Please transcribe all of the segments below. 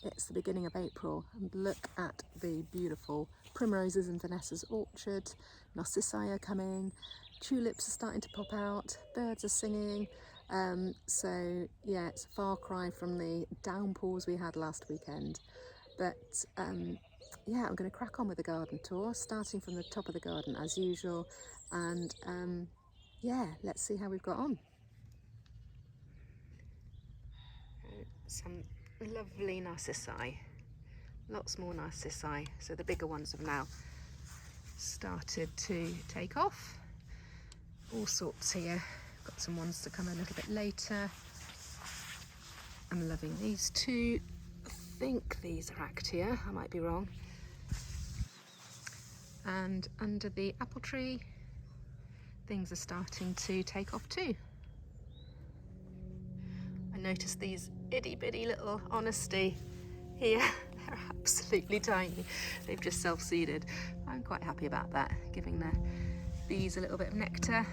it's the beginning of April and look at the beautiful primroses in Vanessa's orchard. Narcissi are coming, tulips are starting to pop out, birds are singing. So yeah, it's a far cry from the downpours we had last weekend. But yeah, I'm going to crack on with the garden tour, starting from the top of the garden as usual. And yeah, let's see how we've got on. Some lovely narcissi, lots more narcissi. So the bigger ones have now started to take off. All sorts here. Got some ones to come a little bit later. I'm loving these two. I think these are actia, I might be wrong. And under the apple tree, things are starting to take off too. I noticed these itty bitty little honesty here. They're absolutely tiny. They've just self-seeded. I'm quite happy about that, giving the bees a little bit of nectar.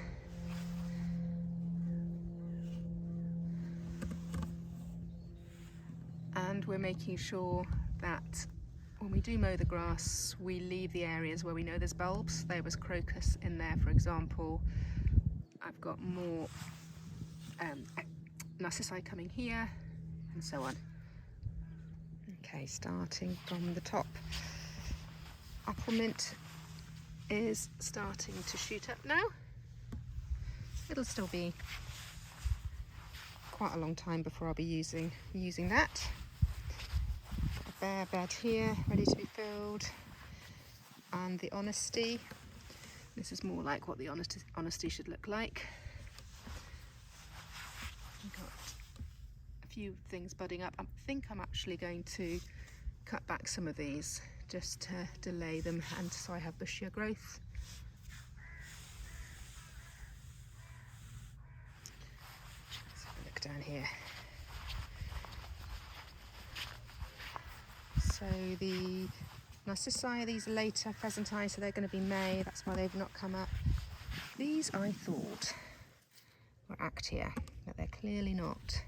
And we're making sure that when we do mow the grass, we leave the areas where we know there's bulbs. There was crocus in there, for example. I've got more narcissi coming here, and so on. Okay, starting from the top. Apple mint is starting to shoot up now. It'll still be quite a long time before I'll be using that. Got a bare bed here, ready to be filled. And the honesty. This is more like what the honesty should look like. We've got a few things budding up. I think I'm actually going to cut back some of these just to delay them and so I have bushier growth. Let's have a look down here. So the narcissi, these are later presentized, so they're going to be May. That's why they've not come up. These I thought were actia, but they're clearly not.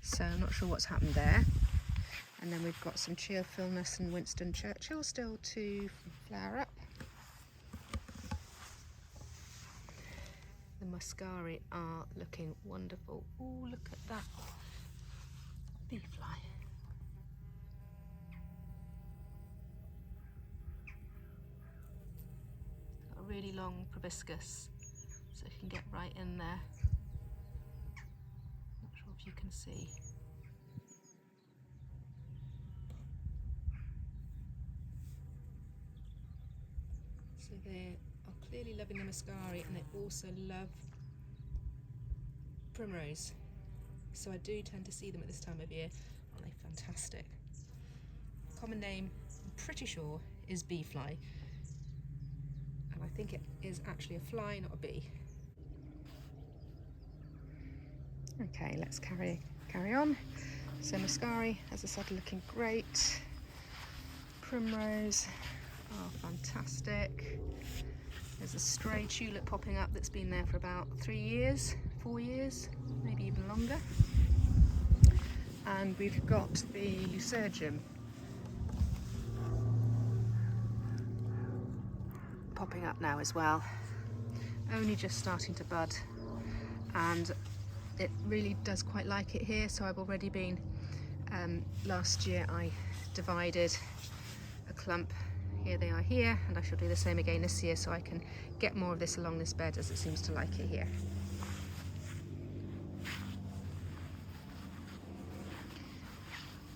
So I'm not sure what's happened there. And then we've got some cheerfulness and Winston Churchill still to flower up. The muscari are looking wonderful. Oh, look at that bee fly. Got a really long proboscis, so you can get right in there. Not sure if you can see. So they are clearly loving the muscari, and they also love primrose. So I do tend to see them at this time of year. Aren't they fantastic? Common name, I'm pretty sure, is bee fly. And I think it is actually a fly, not a bee. Okay, let's carry on. So muscari, as I said, looking great. Primrose, oh fantastic. There's a stray tulip popping up that's been there for about 3 years, 4 years, maybe even longer. And we've got the leucojum popping up now as well. Only just starting to bud, and it really does quite like it here. So I've already been, last year I divided a clump. Here they are here, and I shall do the same again this year so I can get more of this along this bed as it seems to like it here.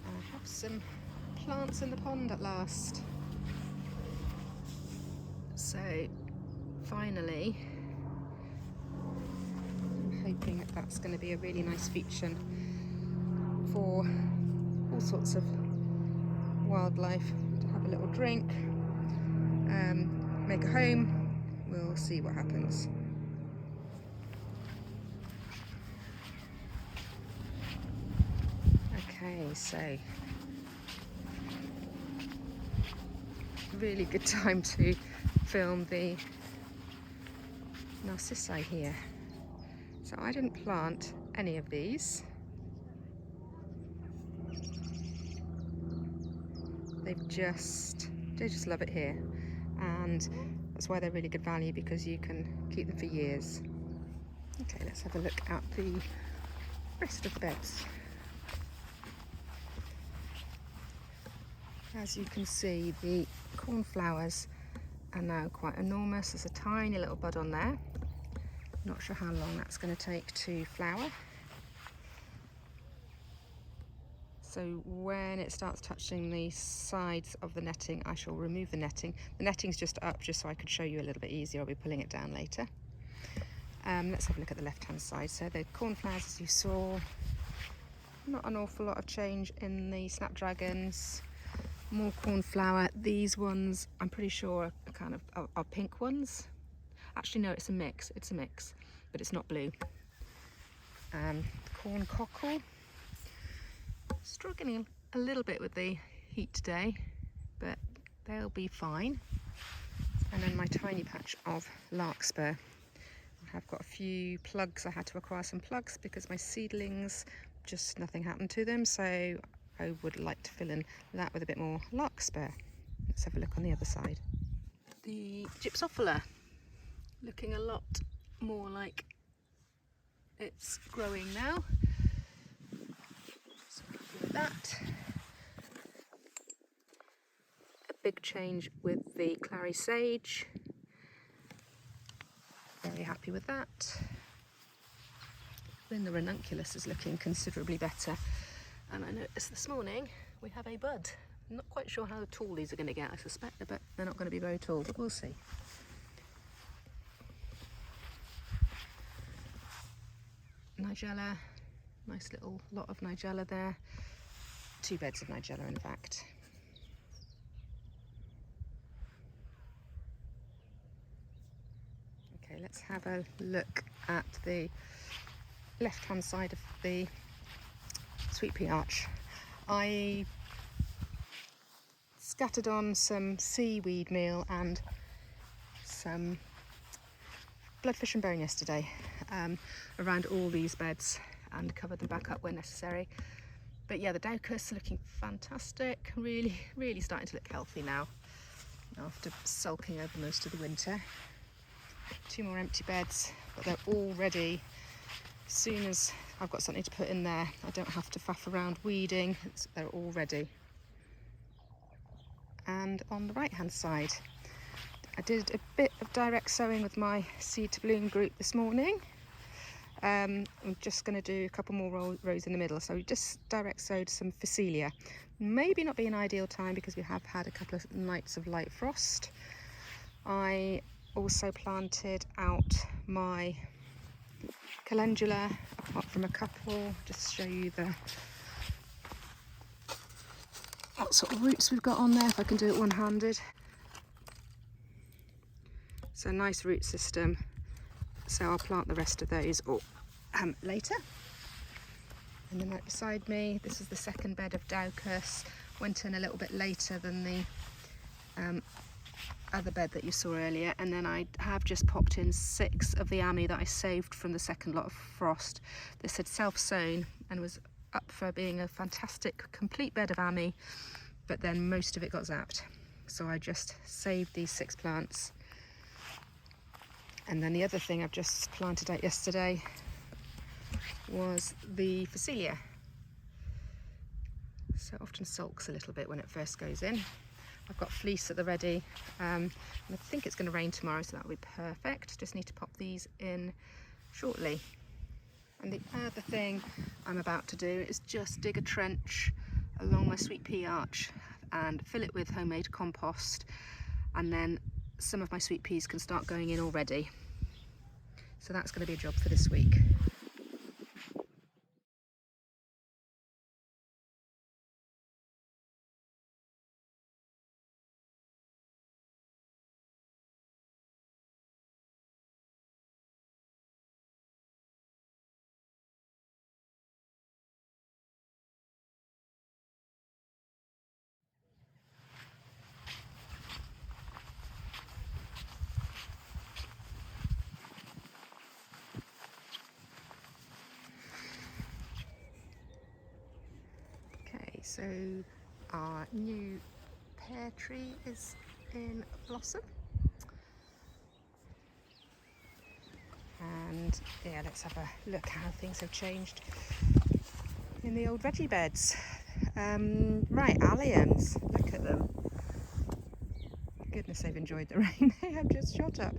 I have some plants in the pond at last. So finally, I'm hoping that that's going to be a really nice feature for all sorts of wildlife to have a little drink, make a home. We'll see what happens. Okay, so really good time to film the narcissi here. So I didn't plant any of these. they just love it here, and that's why they're really good value, because you can keep them for years. Okay, let's have a look at the rest of the beds. As you can see, the cornflowers are now quite enormous. There's a tiny little bud on there. Not sure how long that's going to take to flower. So when it starts touching the sides of the netting, I shall remove the netting. The netting's just up, just so I could show you a little bit easier. I'll be pulling it down later. Let's have a look at the left-hand side. So the cornflowers, as you saw, not an awful lot of change in the snapdragons. More cornflower. These ones, I'm pretty sure, are pink ones. Actually, no, it's a mix, but it's not blue. Corn cockle, struggling a little bit with the heat today, but they'll be fine. And then my tiny patch of larkspur. I've got a few plugs. I had to acquire some plugs because my seedlings, just nothing happened to them, so I would like to fill in that with a bit more larkspur. Let's have a look on the other side. The gypsophila, looking a lot more like it's growing now. So happy with that. A big change with the clary sage. Very happy with that. Then the ranunculus is looking considerably better. And I noticed this morning we have a bud. I'm not quite sure how tall these are going to get. I suspect they're not going to be very tall, but we'll see. Nigella, nice little lot of nigella there. 2 beds of nigella, in fact. Okay, let's have a look at the left-hand side of the sweet pea arch. I scattered on some seaweed meal and some bloodfish and bone yesterday around all these beds and covered them back up where necessary. But yeah, the daucus are looking fantastic, really starting to look healthy now after sulking over most of the winter. 2 more empty beds, but they're all ready. As soon as I've got something to put in there, I don't have to faff around weeding. They're all ready. And on the right hand side, I did a bit of direct sowing with my seed to bloom group this morning. I'm just going to do a couple more rows in the middle, so we just direct sowed some phacelia. Maybe not be an ideal time because we have had a couple of nights of light frost. I also planted out my calendula, apart from a couple, just to show you what sort of roots we've got on there, if I can do it one-handed. So nice root system, so I'll plant the rest of those later. And then right beside me, this is the second bed of daucus. Went in a little bit later than the other bed that you saw earlier, and then I have just popped in 6 of the ammi that I saved from the second lot of frost. This had self-sown and was up for being a fantastic complete bed of ammi, but then most of it got zapped, so I just saved these 6 plants. And then the other thing I've just planted out yesterday was the phacelia. So it often sulks a little bit when it first goes in. I've got fleece at the ready, and I think it's going to rain tomorrow, so that'll be perfect. Just need to pop these in shortly. And the other thing I'm about to do is just dig a trench along my sweet pea arch and fill it with homemade compost, and then some of my sweet peas can start going in already. So that's going to be a job for this week. Okay, so our new pear tree is in blossom. And yeah, let's have a look how things have changed in the old veggie beds. Right, alliums, look at them. Goodness, they've enjoyed the rain. They have just shot up.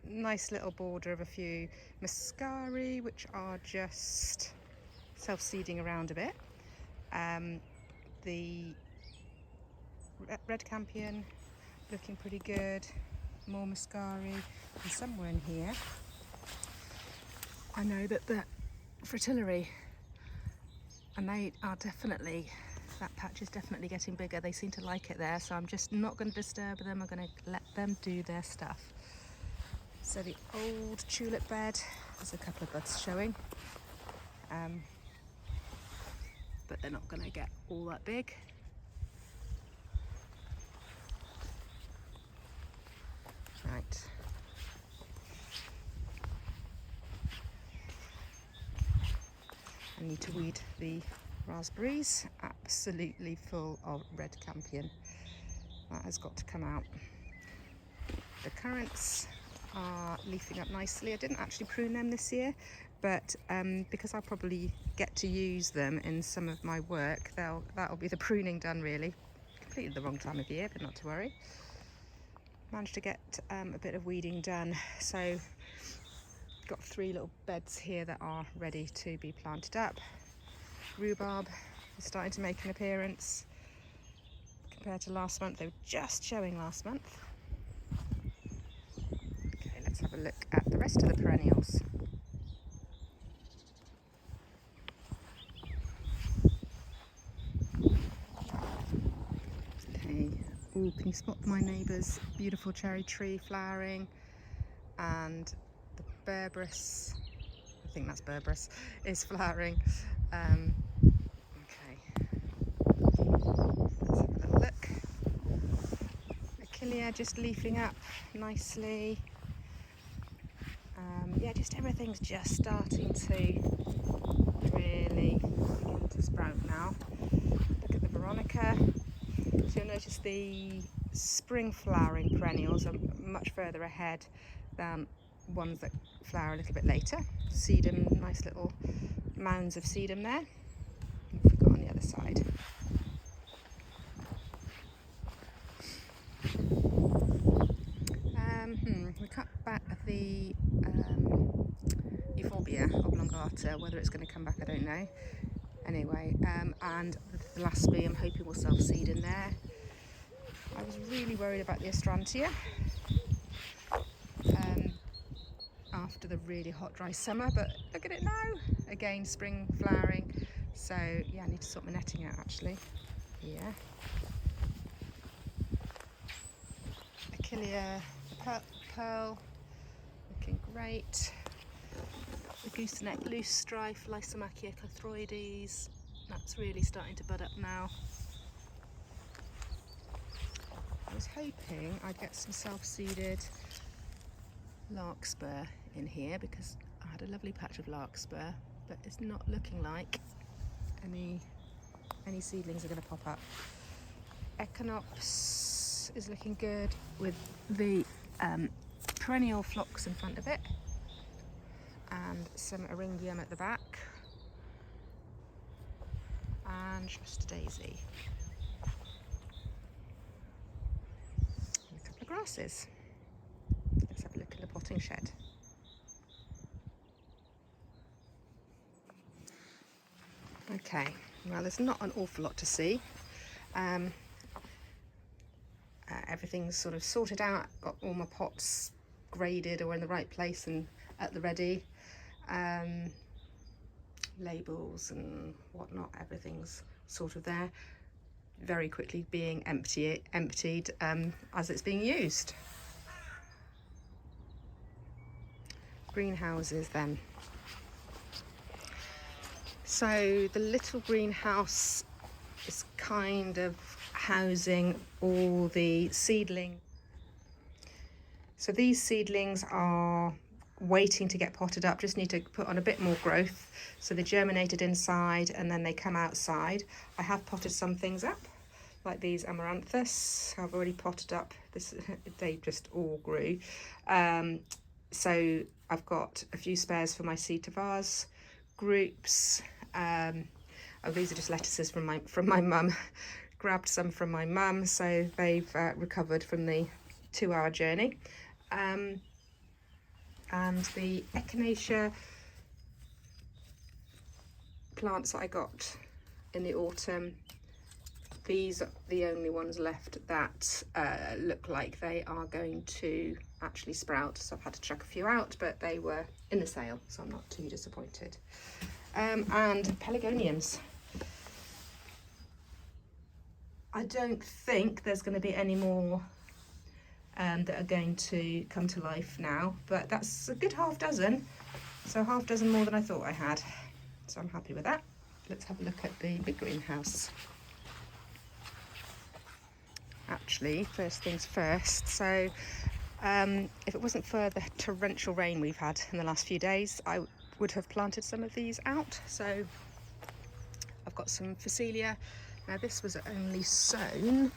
Nice little border of a few muscari, which are just self-seeding around a bit. The red campion looking pretty good. More muscari, and somewhere in here I know that the fritillary, and they are definitely, that patch is definitely getting bigger. They seem to like it there, so I'm just not going to disturb them. I'm going to let them do their stuff. So the old tulip bed, there's a couple of buds showing, but they're not going to get all that big. Right. I need to weed the raspberries, absolutely full of red campion. That has got to come out. The currants are leafing up nicely. I didn't actually prune them this year, but because I'll probably get to use them in some of my work, that'll be the pruning done really. Completely the wrong time of year, but not to worry. Managed to get a bit of weeding done, so got 3 little beds here that are ready to be planted up. Rhubarb is starting to make an appearance compared to last month. They were just showing last month. Okay, let's have a look at the rest of the perennials. Okay, oh, can you spot my neighbour's beautiful cherry tree flowering? And the berberis, I think that's berberis, is flowering. Okay, let's have a little look. Achillea just leafing up nicely. Yeah, just everything's just starting to really begin to sprout now. Look at the veronica. So you'll notice the spring flowering perennials are much further ahead than ones that flower a little bit later. Sedum, nice little mounds of sedum there. What have we got on the other side? We cut back the euphorbia oblongata. Whether it's going to come back, I don't know. Anyway, and the laspi, I'm hoping will self-seed in there. I was really worried about the astrantia after the really hot dry summer, but look at it now, again spring flowering. So yeah, I need to sort my netting out actually. Yeah, Achillea pearl looking great. The gooseneck loose strife, Lysomachia cothroides, that's really starting to bud up now. I was hoping I'd get some self-seeded larkspur in here because I had a lovely patch of larkspur, but it's not looking like any seedlings are going to pop up. Echinops is looking good with the perennial phlox in front of it, and some eryngium at the back, and just a daisy. And a couple of grasses. Let's have a look at the potting shed. Okay, well there's not an awful lot to see. Everything's sort of sorted out, got all my pots graded or in the right place and at the ready. Labels and whatnot, everything's sort of there. Very quickly being emptied as it's being used. Greenhouses then. So the little greenhouse is kind of housing all the seedlings. So these seedlings are waiting to get potted up, just need to put on a bit more growth. So they germinated inside and then they come outside. I have potted some things up. like these amaranthus. I've already potted up this, they just all grew. So I've got a few spares for my seed to vase groups. Oh, these are just lettuces from my mum. Grabbed some from my mum, so they've recovered from the 2-hour journey. And the echinacea plants that I got in the autumn, these are the only ones left that look like they are going to actually sprout. So I've had to chuck a few out, but they were in the sale, so I'm not too disappointed. And pelargoniums. I don't think there's going to be any more that are going to come to life now, but that's a good half dozen. So half dozen more than I thought I had. So I'm happy with that. Let's have a look at the big greenhouse. Actually, first things first. So if it wasn't for the torrential rain we've had in the last few days, I would have planted some of these out. So I've got some phacelia. Now this was only sown.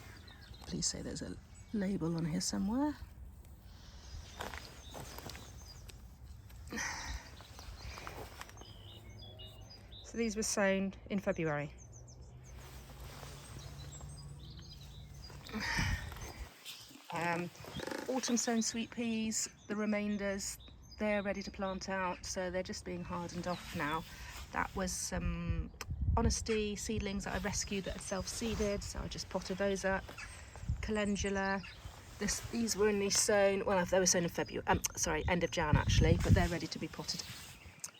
Please say there's a label on here somewhere. So these were sown in February. Autumn sown sweet peas, the remainders, they're ready to plant out, so they're just being hardened off now. That was some honesty seedlings that I rescued that had self-seeded, so I just potted those up. Calendula, these were only sown, well, they were sown in February, end of Jan actually, but they're ready to be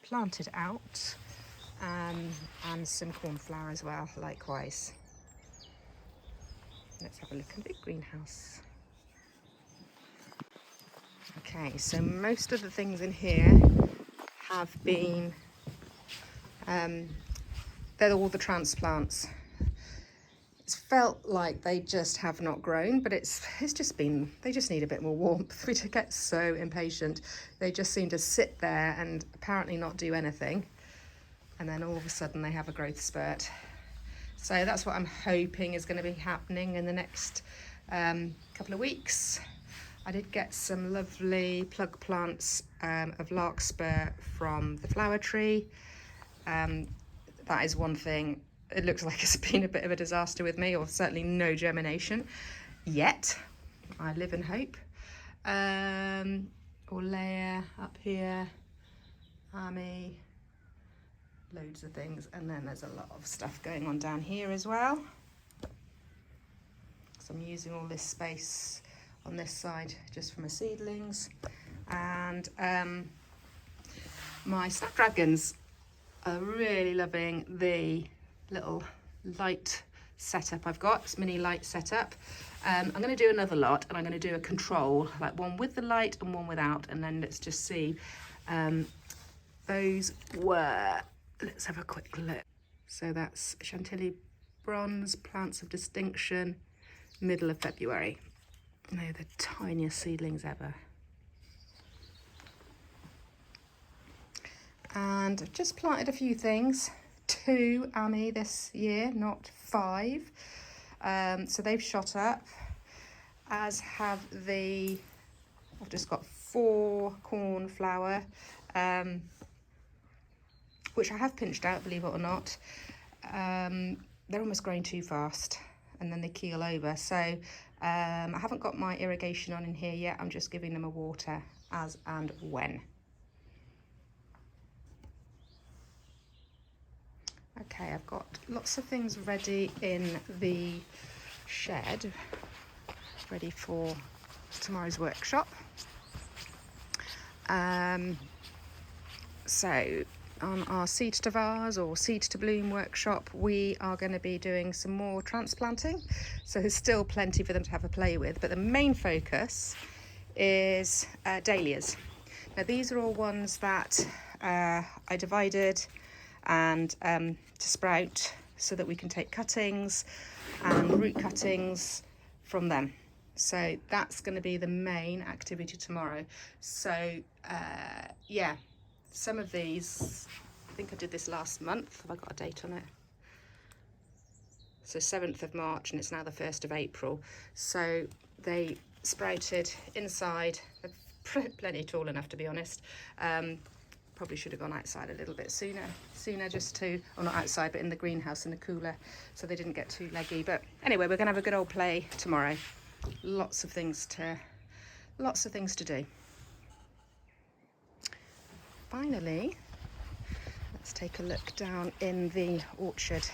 planted out. And some cornflower as well, likewise. Let's have a look at the big greenhouse. Okay, so most of the things in here have been, they're all the transplants. It's felt like they just have not grown, but it's just been, they just need a bit more warmth. We just get so impatient. They just seem to sit there and apparently not do anything. And then all of a sudden they have a growth spurt. So that's what I'm hoping is going to be happening in the next couple of weeks. I did get some lovely plug plants of larkspur from the flower tree. That is one thing. It looks like it's been a bit of a disaster with me, or certainly no germination yet. I live in hope. Orlea up here, Ami, loads of things, and then there's a lot of stuff going on down here as well. So I'm using all this space on this side just for my seedlings. And my snapdragons are really loving the little light setup I've got, this mini light setup. I'm going to do another lot, and I'm going to do a control, like one with the light and one without, and then let's just see. Those were, let's have a quick look. So that's Chantilly Bronze, Plants of Distinction, middle of February. They're the tiniest seedlings ever. And I've just planted a few things. 2 Ami this year, not 5. So they've shot up, as have I've just got 4 cornflower, which I have pinched out, believe it or not. They're almost growing too fast, and then they keel over. So I haven't got my irrigation on in here yet. I'm just giving them a water as and when. Okay, I've got lots of things ready in the shed, ready for tomorrow's workshop. So on our seed to vase or seed to bloom workshop, we are going to be doing some more transplanting. So there's still plenty for them to have a play with, but the main focus is dahlias. Now these are all ones that I divided and to sprout, so that we can take cuttings and root cuttings from them. So that's going to be the main activity tomorrow. So yeah, some of these, I think I did this last month. Have I got a date on it? So 7th of March, and it's now the 1st of April. So they sprouted inside. They're plenty tall enough, to be honest. Probably should have gone outside a little bit sooner just to, or not outside, but in the greenhouse in the cooler, so they didn't get too leggy. But anyway, we're gonna have a good old play tomorrow. Lots of things to do. Finally, let's take a look down in the orchard,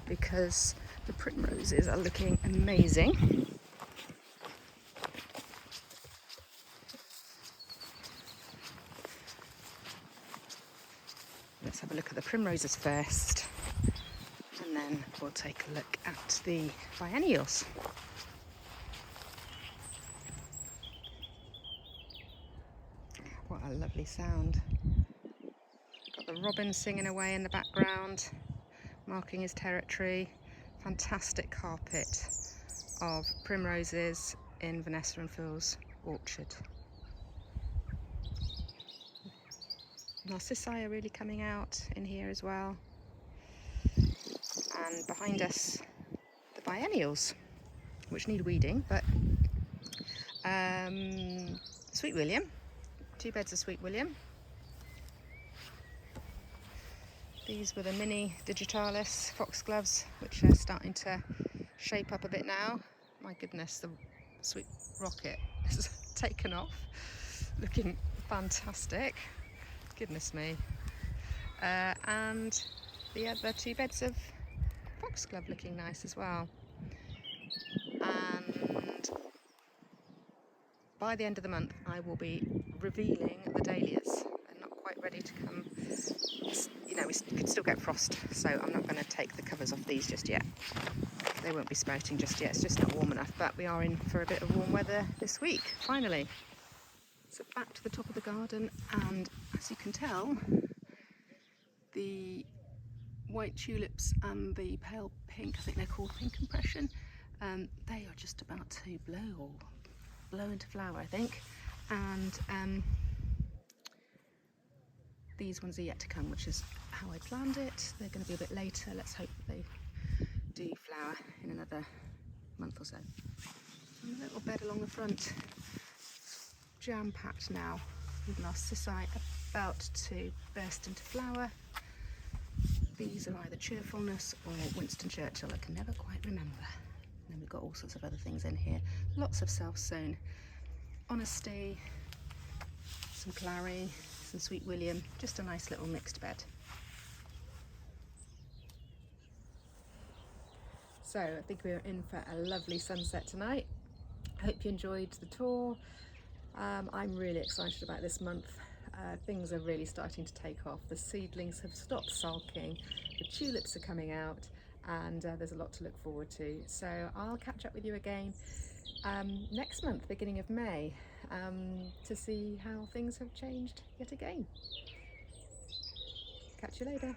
because the primroses are looking amazing. Let's have a look at the primroses first, and then we'll take a look at the biennials. What a lovely sound. Got the robin singing away in the background, marking his territory. Fantastic carpet of primroses in Vanessa and Phil's orchard. Narcissi are really coming out in here as well. And behind us, the biennials, which need weeding, but Sweet William, 2 beds of Sweet William. These were the mini digitalis foxgloves, which are starting to shape up a bit now. My goodness, the sweet rocket has taken off, looking fantastic. Goodness me. And the other 2 beds of foxglove looking nice as well. And by the end of the month, I will be revealing the dahlias. They're not quite ready to come. You know, we could still get frost, so I'm not going to take the covers off these just yet. They won't be sprouting just yet, it's just not warm enough, but we are in for a bit of warm weather this week, finally. So back to the top of the garden, and as you can tell, the white tulips and the pale pink, I think they're called pink impression, they are just about to blow into flower, I think. And these ones are yet to come, which is how I planned it. They're going to be a bit later. Let's hope that they do flower in another month or so. And a little bed along the front, jam-packed now with narcissi about to burst into flower. These are either cheerfulness or Winston Churchill, I can never quite remember. And then we've got all sorts of other things in here. Lots of self-sown honesty, some clary, some Sweet William, just a nice little mixed bed. So I think we're in for a lovely sunset tonight. I hope you enjoyed the tour. I'm really excited about this month. Things are really starting to take off. The seedlings have stopped sulking, the tulips are coming out, and there's a lot to look forward to. So I'll catch up with you again next month, beginning of May, to see how things have changed yet again. Catch you later.